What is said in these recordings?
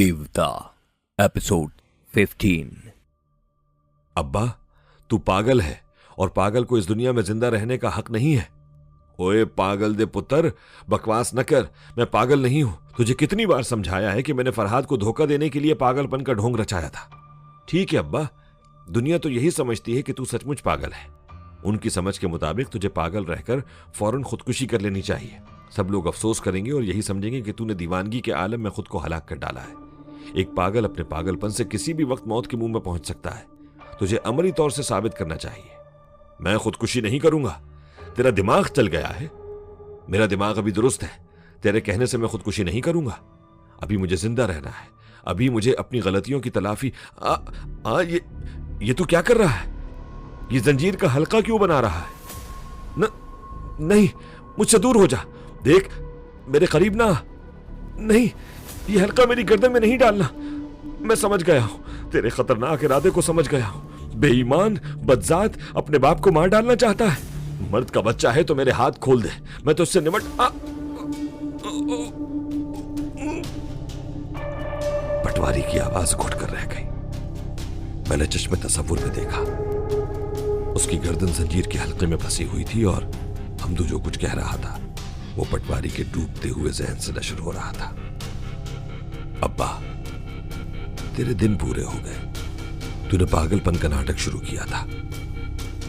देवता एपिसोड 15। अब्बा, तू पागल है और पागल को इस दुनिया में जिंदा रहने का हक नहीं है। ओए पागल दे पुत्र, बकवास न कर। मैं पागल नहीं हूं। तुझे कितनी बार समझाया है कि मैंने फरहाद को धोखा देने के लिए पागलपन का ढोंग रचाया था। ठीक है अब्बा, दुनिया तो यही समझती है कि तू सचमुच पागल है। उनकी समझ के मुताबिक तुझे पागल रहकर फौरन खुदकुशी कर लेनी चाहिए। सब लोग अफसोस करेंगे और यही समझेंगे कि तूने दीवानगी के आलम में खुद को हलाक कर डाला है। एक पागल अपने पागलपन से किसी भी वक्त मौत के मुंह में पहुंच सकता है। तुझे अमली तौर से साबित करना चाहिए। मैं खुदकुशी नहीं करूंगा। तेरा दिमाग चल गया है। मेरा दिमाग अभी दुरुस्त है। तेरे कहने से मैं खुदकुशी नहीं करूंगा। अभी मुझे जिंदा रहना है। अभी मुझे अपनी गलतियों की तलाफी। ये तू क्या कर रहा है? ये जंजीर का हल्का क्यों बना रहा है? नहीं, मुझसे दूर हो जा। देख, मेरे करीब ना। नहीं, ये हल्का मेरी गर्दन में नहीं डालना। मैं समझ गया हूं, तेरे खतरनाक इरादे को समझ गया हूं। बेईमान, बदजात, अपने बाप को मार डालना चाहता है। मर्द का बच्चा है तो मेरे हाथ खोल दे, मैं तो उससे निमट। पटवारी की आवाज घुट कर रह गई। मैंने चश्मे तसव्वुर में देखा, उसकी गर्दन जंजीर के हल्के में फंसी हुई थी और हमदू जो कुछ कह रहा था वो पटवारी के डूबते हुए जहन से नशर हो रहा था। अब्बा, तेरे दिन पूरे हो गए। तूने पागलपन का नाटक शुरू किया था।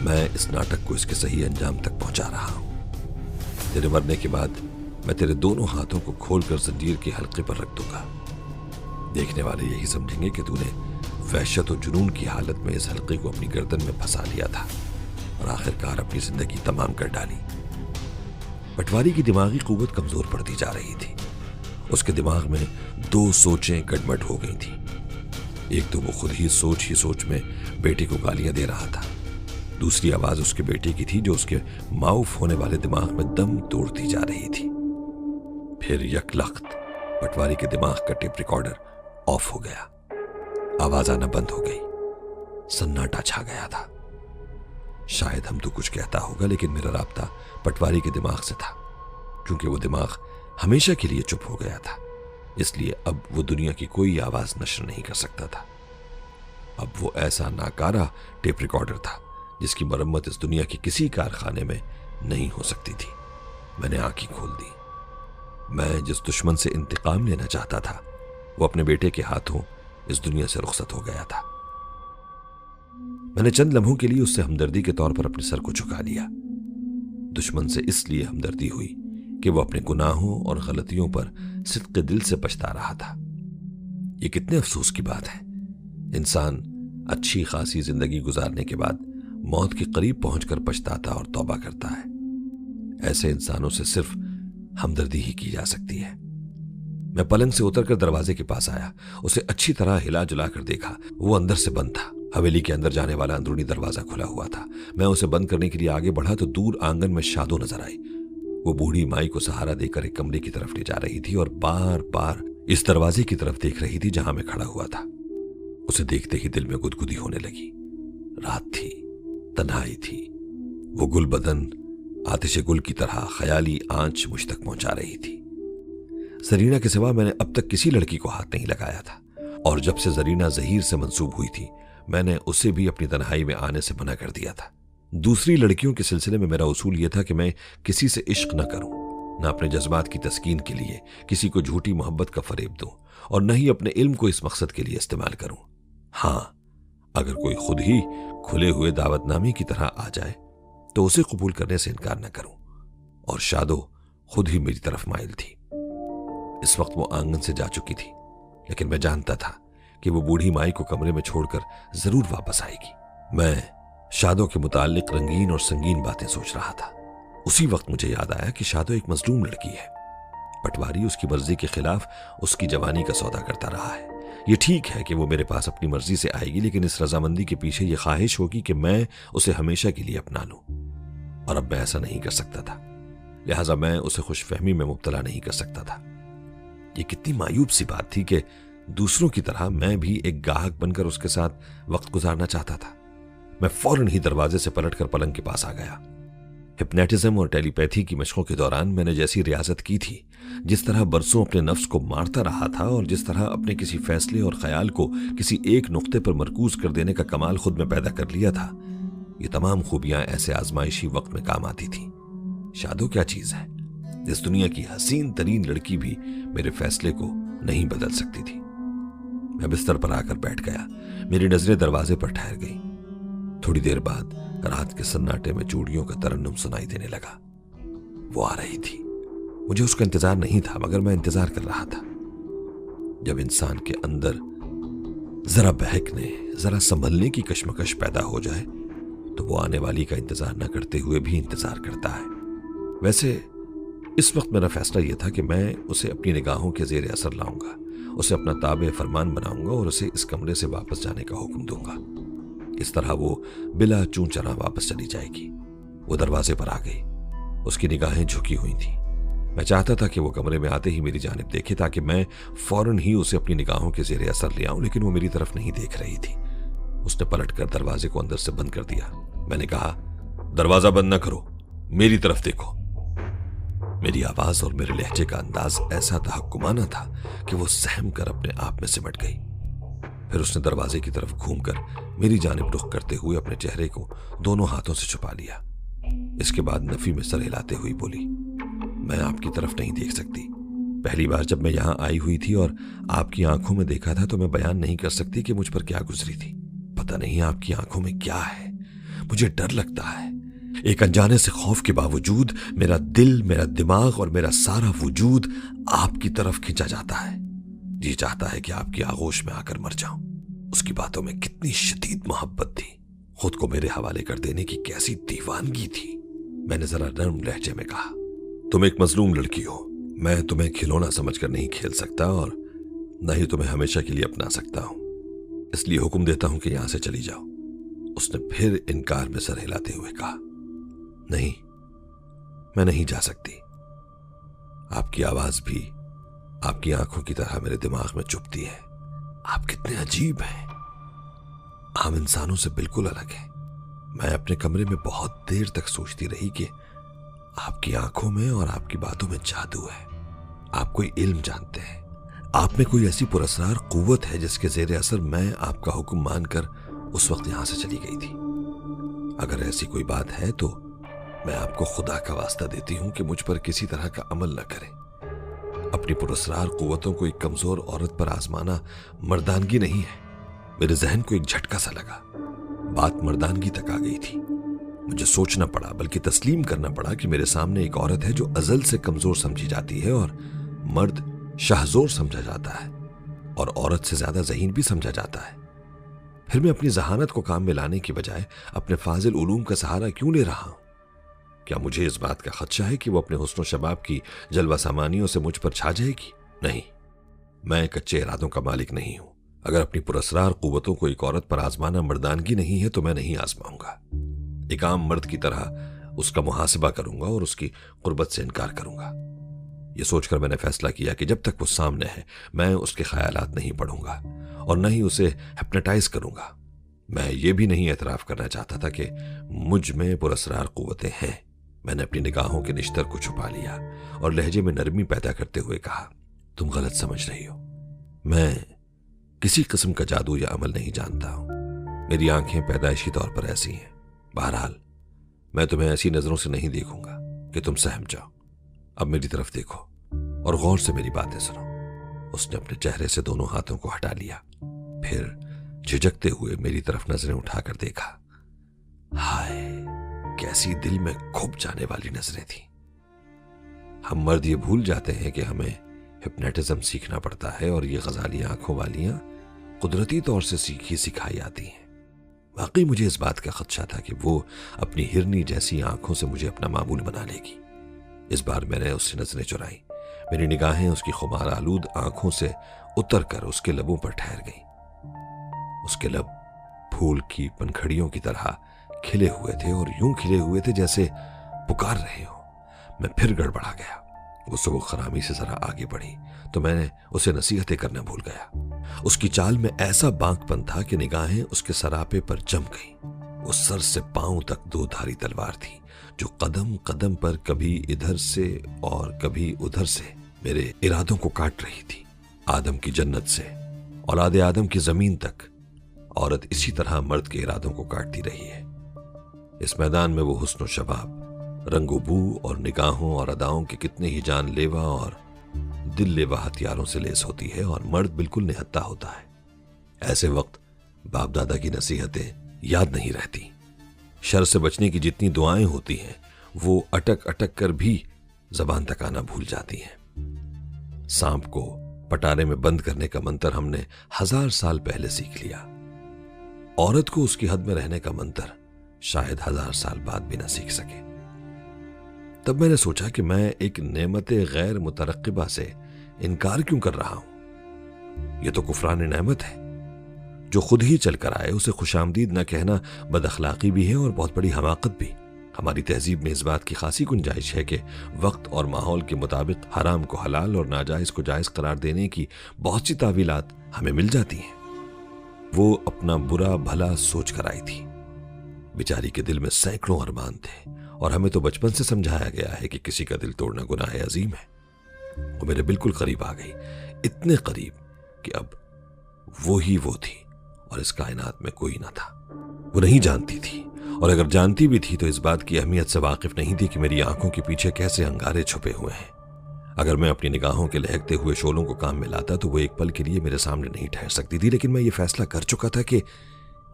मैं इस नाटक को इसके सही अंजाम तक पहुंचा रहा हूं। तेरे मरने के बाद मैं तेरे दोनों हाथों को खोलकर जंजीर के हल्के पर रख दूंगा। देखने वाले यही समझेंगे कि तूने वहशत और जुनून की हालत में इस हल्के को अपनी गर्दन में फंसा लिया था और आखिरकार अपनी जिंदगी तमाम कर डाली। पटवारी की दिमागी कुव्वत कमजोर पड़ती जा रही थी। उसके दिमाग में दो सोचें गड़बड़ हो गई थी। एक तो वो खुद ही सोच में बेटे को गालियां दे रहा था। दूसरी आवाज उसके बेटे की थी जो उसके माऊफ होने वाले दिमाग में दम तोड़ती जा रही थी। फिर यकलख्त पटवारी के दिमाग का टेप रिकॉर्डर ऑफ हो गया। आवाज आना बंद हो गई। सन्नाटा छा गया था। शायद हम तो कुछ कहता होगा, लेकिन मेरा राब्ता पटवारी के दिमाग से था। क्योंकि वो दिमाग हमेशा के लिए चुप हो गया था, इसलिए अब वो दुनिया की कोई आवाज नशर नहीं कर सकता था। अब वो ऐसा नाकारा टेप रिकॉर्डर था जिसकी मरम्मत इस दुनिया के किसी कारखाने में नहीं हो सकती थी। मैंने आंखें खोल दी। मैं जिस दुश्मन से इंतकाम लेना चाहता था वो अपने बेटे के हाथों इस दुनिया से रुखसत हो गया था। मैंने चंद लम्हों के लिए उससे हमदर्दी के तौर पर अपने सर को झुका लिया। दुश्मन से इसलिए हमदर्दी हुई कि वो अपने गुनाहों और गलतियों पर सिद्क़े दिल से पछता रहा था। ये कितने अफसोस की बात है। इंसान अच्छी खासी जिंदगी गुजारने के बाद मौत के करीब पहुंचकर पछताता और तौबा करता है। ऐसे इंसानों से सिर्फ हमदर्दी ही की जा सकती है। मैं पलंग से उतरकर दरवाजे के पास आया। उसे अच्छी तरह हिला जुला कर देखा। वो अंदर से बंद था। हवेली के अंदर जाने वाला अंदरूनी दरवाजा खुला हुआ था। मैं उसे बंद करने के लिए आगे बढ़ा तो दूर आंगन में शादो नजर आई। वो बूढ़ी माई को सहारा देकर एक कमरे की तरफ ले जा रही थी और बार बार इस दरवाजे की तरफ देख रही थी जहां मैं खड़ा हुआ था। उसे देखते ही दिल में गुदगुदी होने लगी। रात थी, तन्हाई थी। वो गुल बदन आतिश गुल की तरह ख्याली आंच मुझ तक पहुंचा रही थी। जरीना के सिवा मैंने अब तक किसी लड़की को हाथ नहीं लगाया था, और जब से जरीना जहीर से मंसूब हुई थी मैंने उसे भी अपनी तन्हाई में आने से मना कर दिया था। दूसरी लड़कियों के सिलसिले में मेरा उसूल यह था कि मैं किसी से इश्क न करूं, न अपने जज्बात की तस्कीन के लिए किसी को झूठी मोहब्बत का फरेब दूं, और न ही अपने इल्म को इस मकसद के लिए इस्तेमाल करूं। हां, अगर कोई खुद ही खुले हुए दावतनामे की तरह आ जाए तो उसे कबूल करने से इनकार न करूं। और शादो खुद ही मेरी तरफ माइल थी। इस वक्त वो आंगन से जा चुकी थी, लेकिन मैं जानता था कि वो बूढ़ी माई को कमरे में छोड़कर जरूर वापस आएगी। मैं शादो के मुताल्लिक रंगीन और संगीन बातें सोच रहा था। उसी वक्त मुझे याद आया कि शादो एक मजलूम लड़की है। पटवारी उसकी मर्जी के खिलाफ उसकी जवानी का सौदा करता रहा है। ये ठीक है कि वो मेरे पास अपनी मर्जी से आएगी, लेकिन इस रजामंदी के पीछे ये ख्वाहिश होगी कि मैं उसे हमेशा के लिए अपना लूं, और अब मैं ऐसा नहीं कर सकता था। लिहाजा मैं उसे खुशफहमी में मुब्तला नहीं कर सकता था। ये कितनी मायूब सी बात थी कि दूसरों की तरह मैं भी एक गाहक बनकर उसके साथ वक्त गुजारना चाहता था। मैं फौरन ही दरवाजे से पलटकर पलंग के पास आ गया। हिप्नोटिज्म और टेलीपैथी की मशकों के दौरान मैंने जैसी रियाजत की थी, जिस तरह बरसों अपने नफ्स को मारता रहा था और जिस तरह अपने किसी फैसले और ख्याल को किसी एक नुक्ते पर मरकूज कर देने का कमाल खुद में पैदा कर लिया था, ये तमाम खूबियां ऐसे आजमाइशी वक्त में काम आती थी। शादो क्या चीज है, इस दुनिया की हसीन तरीन लड़की भी मेरे फैसले को नहीं बदल सकती थी। मैं बिस्तर पर आकर बैठ गया। मेरी नजरें दरवाजे पर ठहर गई। थोड़ी देर बाद रात के सन्नाटे में चूड़ियों का तरन्नुम सुनाई देने लगा। वो आ रही थी। मुझे उसका इंतजार नहीं था, मगर मैं इंतजार कर रहा था। जब इंसान के अंदर जरा बहकने, जरा संभलने की कश्मकश पैदा हो जाए तो वो आने वाली का इंतजार न करते हुए भी इंतजार करता है। वैसे इस वक्त मेरा फैसला यह था कि मैं उसे अपनी निगाहों के जेर असर लाऊंगा, उसे अपना ताबे फरमान बनाऊंगा और उसे इस कमरे से वापस जाने का हुक्म दूंगा। इस तरह वो बिला चूं चरा वापस चली जाएगी। वो दरवाजे पर आ गई। उसकी निगाहें झुकी हुई थी। मैं चाहता था कि वो कमरे में आते ही मेरी जानिब देखे ताकि मैं फौरन ही उसे अपनी निगाहों के जेर असर ले आऊं, लेकिन वो मेरी तरफ नहीं देख रही थी। उसने पलटकर दरवाजे को अंदर से बंद कर दिया। मैंने कहा, दरवाजा बंद न करो, मेरी तरफ देखो। मेरी आवाज और मेरे लहजे का अंदाज ऐसा तहक्कुमाना था कि वो सहम कर अपने आप में सिमट गई। फिर उसने दरवाजे की तरफ घूमकर मेरी जानिब रुख करते हुए अपने चेहरे को दोनों हाथों से छुपा लिया। इसके बाद नफी में सर हिलाते हुए बोली, मैं आपकी तरफ नहीं देख सकती। पहली बार जब मैं यहां आई हुई थी और आपकी आंखों में देखा था तो मैं बयान नहीं कर सकती कि मुझ पर क्या गुजरी थी। पता नहीं आपकी आंखों में क्या है, मुझे डर लगता है। एक अनजाने से खौफ के बावजूद मेरा दिल, मेरा दिमाग और मेरा सारा वजूद आपकी तरफ खिंचा जाता है। जी चाहता है कि आपकी आगोश में आकर मर जाऊं। उसकी बातों में कितनी शदीद मोहब्बत थी, खुद को मेरे हवाले कर देने की कैसी दीवानगी थी। मैंने जरा नर्म लहजे में कहा, तुम एक मजलूम लड़की हो। मैं तुम्हें खिलौना समझकर नहीं खेल सकता और न ही तुम्हें हमेशा के लिए अपना सकता हूं, इसलिए हुक्म देता हूं कि यहां से चली जाओ। उसने फिर इनकार में सर हिलाते हुए कहा, नहीं, मैं नहीं जा सकती। आपकी आवाज भी आपकी आंखों की तरह मेरे दिमाग में चुभती है। आप कितने अजीब हैं, आम इंसानों से बिल्कुल अलग हैं। मैं अपने कमरे में बहुत देर तक सोचती रही कि आपकी आंखों में और आपकी बातों में जादू है। आप कोई इल्म जानते हैं, आप में कोई ऐसी पुरस्कार कुव्वत है जिसके जेर असर मैं आपका हुक्म मानकर उस वक्त यहां से चली गई थी। अगर ऐसी कोई बात है तो मैं आपको खुदा का वास्ता देती हूं कि मुझ पर किसी तरह का अमल न करें। अपनी पुरस्कार कुव्वतों को एक कमजोर औरत पर आजमाना मर्दानगी नहीं है। मेरे जहन को एक झटका सा लगा। बात मर्दानगी तक आ गई थी। मुझे सोचना पड़ा, बल्कि तस्लीम करना पड़ा कि मेरे सामने एक औरत है जो अजल से कमजोर समझी जाती है और मर्द शाहजोर समझा जाता है और औरत से ज्यादा ज़हीन भी समझा जाता है। फिर मैं अपनी जहानत को काम में लाने की बजाय अपने फाजिल उलूम का सहारा क्यों ले रहा हूं? क्या मुझे इस बात का खदशा है कि वो अपने हुस्न शबाब की जलवा सामानियों से मुझ पर छा जाएगी? नहीं, मैं कच्चे इरादों का मालिक नहीं हूं। अगर अपनी पुरस्कार कुव्वतों को एक औरत पर आजमाना मर्दानगी नहीं है तो मैं नहीं आजमाऊंगा। एक आम मर्द की तरह उसका मुहासिबा करूंगा और उसकी कुर्बत से इनकार करूंगा। यह सोचकर मैंने फैसला किया कि जब तक वो सामने है मैं उसके ख्यालात नहीं पढ़ूंगा और न ही उसे हिप्नोटाइज करूंगा। मैं ये भी नहीं एतराफ करना चाहता था कि मुझ में पुरस्कार कुव्वतें हैं। मैंने अपनी निगाहों के निश्तर को छुपा लिया और लहजे में नरमी पैदा करते हुए कहा, तुम गलत समझ रही हो। मैं किसी किस्म का जादू या अमल नहीं जानता हूं। मेरी आंखें पैदाइशी तौर पर ऐसी हैं। बहरहाल मैं तुम्हें ऐसी नजरों से नहीं देखूंगा कि तुम सहम जाओ। अब मेरी तरफ देखो और गौर से मेरी बातें सुनो। उसने अपने चेहरे से दोनों हाथों को हटा लिया, फिर झिझकते हुए मेरी तरफ नजरें उठाकर देखा। हाय, कैसी दिल में खुब जाने वाली नजरें थी। हम मर्द ये भूल जाते हैं कि हमें हिप्नोटिज्म सीखना पड़ता है और ये गजाली आंखों वालियां कुदरती तौर से सीखी सिखाई आती हैं। वाकई मुझे इस बात का खदशा था कि वो अपनी हिरनी जैसी आंखों से मुझे अपना मामूल बना लेगी। इस बार मैंने उससे नजरें चुराई। मेरी निगाहें उसकी खुमार आलूद आंखों से उतर कर उसके लबों पर ठहर गई। उसके लब फूल की पंखड़ियों की तरह खिले हुए थे और यूं खिले हुए थे जैसे पुकार रहे हो। मैं फिर गड़बड़ा गया। वो सुबह खरामी से जरा आगे बढ़ी तो मैंने उसे नसीहतें करना भूल गया। उसकी चाल में ऐसा बांकपन था कि निगाहें उसके सरापे पर जम गई। वो सर से पांव तक दो धारी तलवार थी जो कदम कदम पर कभी इधर से और कभी उधर से मेरे इरादों को काट रही थी। आदम की जन्नत से औलाद आदम की जमीन तक औरत इसी तरह मर्द के इरादों को काटती रही है। इस मैदान में वो हुस्न शबाब, रंगो बू और निगाहों और अदाओं के कितने ही जानलेवा और दिल लेवा हथियारों से लेस होती है और मर्द बिल्कुल निहत्था होता है। ऐसे वक्त बाप दादा की नसीहतें याद नहीं रहती। शर से बचने की जितनी दुआएं होती हैं वो अटक अटक कर भी जबान तक आना भूल जाती हैं। सांप को पटारे में बंद करने का मंत्र हमने 1000 साल पहले सीख लिया। औरत को उसकी हद में रहने का मंत्र शायद 1000 साल बाद भी ना सीख सके। तब मैंने सोचा कि मैं एक नेमते गैर मुतरक्किबा से इनकार क्यों कर रहा हूं। यह तो कुफरान नेमत है। जो खुद ही चल कर आए उसे खुशामदीद न कहना बदअखलाकी भी है और बहुत बड़ी हमाकत भी। हमारी तहजीब में इस बात की खासी गुंजाइश है कि वक्त और माहौल के मुताबिक हराम को हलाल और नाजायज को जायज करार देने की बहुत सी तावीलात हमें मिल जाती हैं। वो अपना बुरा भला सोच कर आई थी। बेचारी के दिल में सैकड़ों अरमान थे और हमें तो बचपन से समझाया गया है कि किसी का दिल तोड़ना गुनाह अजीम है। वो मेरे बिल्कुल करीब आ गई, इतने करीब कि अब वो ही वो थी और इस कायनात में कोई ना था। वो नहीं जानती थी और अगर जानती भी थी तो इस बात की अहमियत से वाकिफ नहीं थी कि मेरी आंखों के पीछे कैसे अंगारे छुपे हुए हैं। अगर मैं अपनी निगाहों के लहकते हुए शोलों को काम में लाता तो वो एक पल के लिए मेरे सामने नहीं ठहर सकती थी। लेकिन मैं ये फैसला कर चुका था कि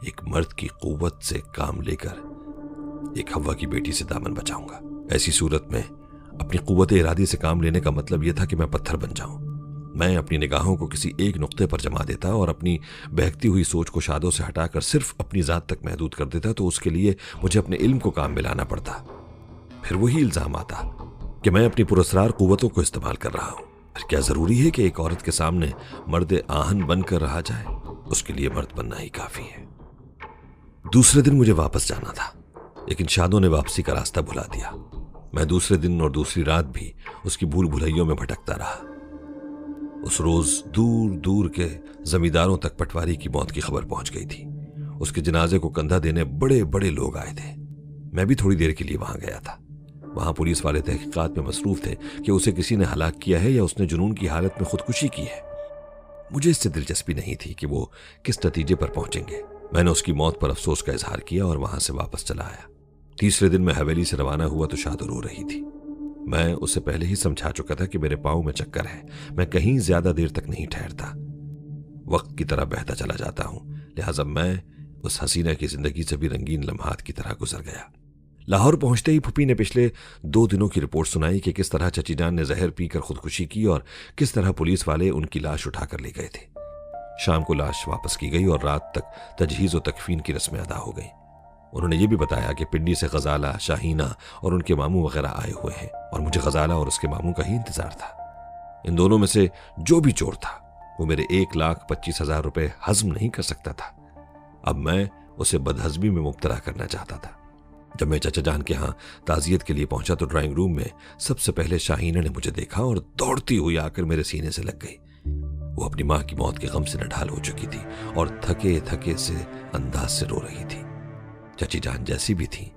एक मर्द की कुव्वत से काम लेकर एक हव्वा की बेटी से दामन बचाऊंगा। ऐसी सूरत में अपनी कुव्वत इरादी से काम लेने का मतलब यह था कि मैं पत्थर बन जाऊं। मैं अपनी निगाहों को किसी एक नुक्ते पर जमा देता और अपनी बहकती हुई सोच को शादों से हटाकर सिर्फ अपनी जात तक महदूद कर देता तो उसके लिए मुझे अपने इल्म को काम में लाना पड़ता। फिर वही इल्जाम आता कि मैं अपनी पुरस्रार कुव्वतों को इस्तेमाल कर रहा हूं। फिर क्या जरूरी है कि एक औरत के सामने मर्द आहन बनकर रहा जाए? उसके लिए मर्द बनना ही काफी है। दूसरे दिन मुझे वापस जाना था, लेकिन शादों ने वापसी का रास्ता भुला दिया। मैं दूसरे दिन और दूसरी रात भी उसकी भूल भुलैयों में भटकता रहा। उस रोज दूर दूर के जमींदारों तक पटवारी की मौत की खबर पहुंच गई थी। उसके जनाजे को कंधा देने बड़े बड़े लोग आए थे। मैं भी थोड़ी देर के लिए वहां गया था। वहां पुलिस वाले तहकीकात में मसरूफ थे कि उसे किसी ने हलाक किया है या उसने जुनून की हालत में खुदकुशी की है। मुझे इससे दिलचस्पी नहीं थी कि वो किस नतीजे पर पहुंचेंगे। मैंने उसकी मौत पर अफसोस का इजहार किया और वहां से वापस चला आया। तीसरे दिन मैं हवेली से रवाना हुआ तो शादो रो रही थी। मैं उसे पहले ही समझा चुका था कि मेरे पाँव में चक्कर है, मैं कहीं ज्यादा देर तक नहीं ठहरता, वक्त की तरह बहता चला जाता हूं। लिहाजा मैं उस हसीना की जिंदगी से भी रंगीन लम्हात की तरह गुजर गया। लाहौर पहुंचते ही फूफी ने पिछले 2 दिनों की रिपोर्ट सुनाई कि किस तरह चची जान ने जहर पीकर खुदकुशी की और किस तरह पुलिस वाले उनकी लाश उठाकर ले गए थे। शाम को लाश वापस की गई और रात तक तजहीज और तकफीन की रस्में अदा हो गई। उन्होंने ये भी बताया कि पिंडी से गजाला, शाहीना और उनके मामू वगैरह आए हुए हैं और मुझे गजाला और उसके मामू का ही इंतजार था। इन दोनों में से जो भी चोर था वो मेरे 1,25,000 रुपए हजम नहीं कर सकता था। अब मैं उसे बदहजमी में मुब्तला करना चाहता था। जब मैं चचा जान के यहाँ ताजियत के लिए पहुंचा तो ड्राइंग रूम में सबसे पहले शाहीना ने मुझे देखा और दौड़ती हुई आकर मेरे सीने से लग गई। वो अपनी माँ की मौत के गम से नढाल हो चुकी थी और थके थके से अंदाज से रो रही थी। चची जान जैसी भी थी,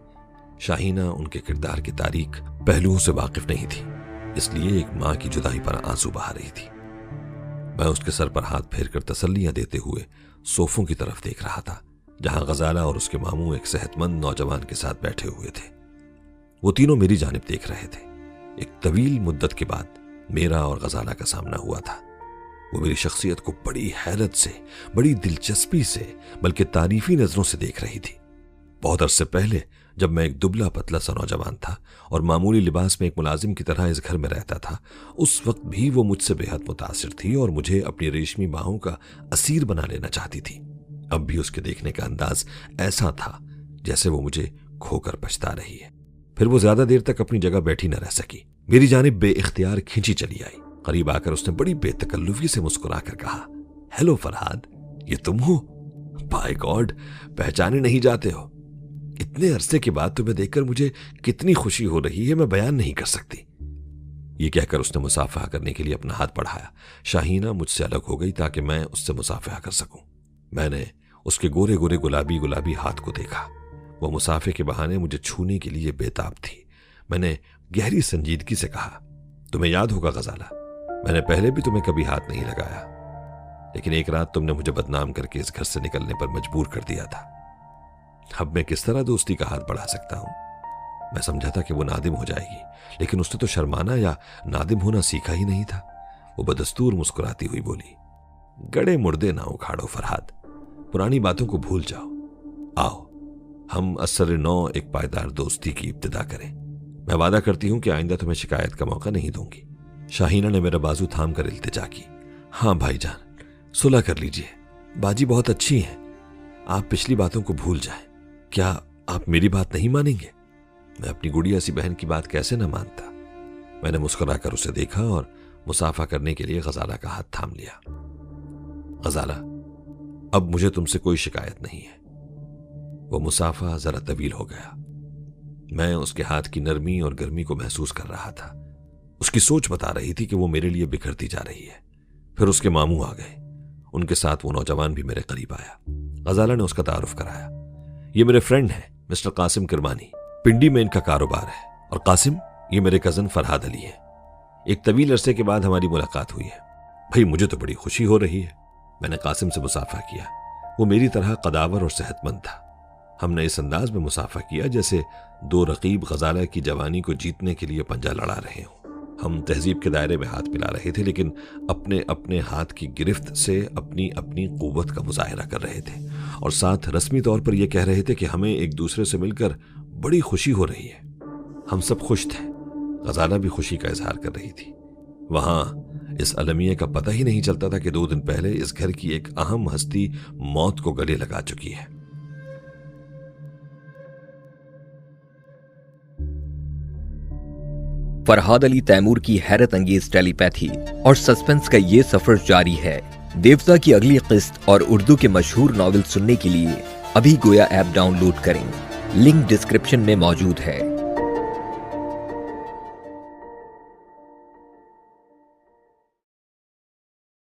शाहीना उनके किरदार की तारीख पहलुओं से वाकिफ नहीं थी, इसलिए एक माँ की जुदाई पर आंसू बहा रही थी। मैं उसके सर पर हाथ फेरकर तसल्लियां देते हुए सोफों की तरफ देख रहा था, जहां गजाला और उसके मामू एक सेहतमंद नौजवान के साथ बैठे हुए थे। वो तीनों मेरी जानिब देख रहे थे। एक तवील मुद्दत के बाद मेरा और गजाला का सामना हुआ था। वो मेरी शख्सियत को बड़ी हैरत से, बड़ी दिलचस्पी से, बल्कि तारीफी नजरों से देख रही थी। बहुत अरसे पहले जब मैं एक दुबला पतला सा नौजवान था और मामूली लिबास में एक मुलाजिम की तरह इस घर में रहता था, उस वक्त भी वो मुझसे बेहद मुतासिर थी और मुझे अपनी रेशमी बाहों का असीर बना लेना चाहती थी। अब भी उसके देखने का अंदाज ऐसा था जैसे वो मुझे खोकर पछता रही है। फिर वो ज्यादा देर तक अपनी जगह बैठी न रह सकी, मेरी जानिब बेइख्तियार खींची चली आई। करीब आकर उसने बड़ी बेतकल्लुफी से मुस्कुराकर कहा, हेलो फरहाद, ये तुम हो? बाय गॉड, पहचाने नहीं जाते हो। इतने अरसे के बाद तुम्हें देखकर मुझे कितनी खुशी हो रही है, मैं बयान नहीं कर सकती। ये कहकर उसने मुसाफहा करने के लिए अपना हाथ बढ़ाया। शाहीना मुझसे अलग हो गई ताकि मैं उससे मुसाफहा कर सकूं। मैंने उसके गोरे गोरे गुलाबी गुलाबी हाथ को देखा। वो मुसाफे के बहाने मुझे छूने के लिए बेताब थी। मैंने गहरी संजीदगी से कहा, तुम्हें याद होगा गजाला, मैंने पहले भी तुम्हें कभी हाथ नहीं लगाया, लेकिन एक रात तुमने मुझे बदनाम करके इस घर से निकलने पर मजबूर कर दिया था। अब मैं किस तरह दोस्ती का हाथ बढ़ा सकता हूं? मैं समझा था कि वो नादिम हो जाएगी, लेकिन उसने तो शर्माना या नादिम होना सीखा ही नहीं था। वो बदस्तूर मुस्कुराती हुई बोली, गड़े मुर्दे ना उखाड़ो फरहाद, पुरानी बातों को भूल जाओ। आओ हम असर नौ एक पायदार दोस्ती की इब्तिदा करें। मैं वादा करती हूं कि आइंदा तुम्हें शिकायत का मौका नहीं दूंगी। शाहीना ने मेरा बाजू थाम कर इल्तिजा की। हाँ भाईजान, सुलह कर लीजिए, बाजी बहुत अच्छी है, आप पिछली बातों को भूल जाएं। क्या आप मेरी बात नहीं मानेंगे? मैं अपनी गुड़िया सी बहन की बात कैसे न मानता। मैंने मुस्कुराकर उसे देखा और मुसाफा करने के लिए गजाला का हाथ थाम लिया। गजाला, अब मुझे तुमसे कोई शिकायत नहीं है। वो मुसाफा जरा तवील हो गया। मैं उसके हाथ की नरमी और गर्मी को महसूस कर रहा था। उसकी सोच बता रही थी कि वो मेरे लिए बिखरती जा रही है। फिर उसके मामू आ गए, उनके साथ वो नौजवान भी मेरे करीब आया। गजाला ने उसका तारुफ कराया। ये मेरे फ्रेंड हैं, मिस्टर कासिम किरमानी, पिंडी में इनका कारोबार है। और कासिम, ये मेरे कजन फरहाद अली हैं। एक तवील अरसे के बाद हमारी मुलाकात हुई है। भाई मुझे तो बड़ी खुशी हो रही है। मैंने कासिम से मुसाफा किया। वो मेरी तरह कदावर और सेहतमंद था। हमने इस अंदाज में मुसाफा किया जैसे दो रकीब गजाला की जवानी को जीतने के लिए पंजा लड़ा रहे हों। हम तहजीब के दायरे में हाथ मिला रहे थे, लेकिन अपने अपने हाथ की गिरफ्त से अपनी अपनी कुव्वत का मुजाहिरा कर रहे थे और साथ रस्मी तौर पर यह कह रहे थे कि हमें एक दूसरे से मिलकर बड़ी खुशी हो रही है। हम सब खुश थे। गजाला भी खुशी का इजहार कर रही थी। वहां इस अलमिया का पता ही नहीं चलता था कि 2 दिन पहले इस घर की एक अहम हस्ती मौत को गले लगा चुकी है। फरहाद अली तैमूर की हैरत अंगेज टेलीपैथी और सस्पेंस का ये सफर जारी है। देवता की अगली किस्त और उर्दू के मशहूर नॉवेल सुनने के लिए अभी गोया ऐप डाउनलोड करें। लिंक डिस्क्रिप्शन में मौजूद है।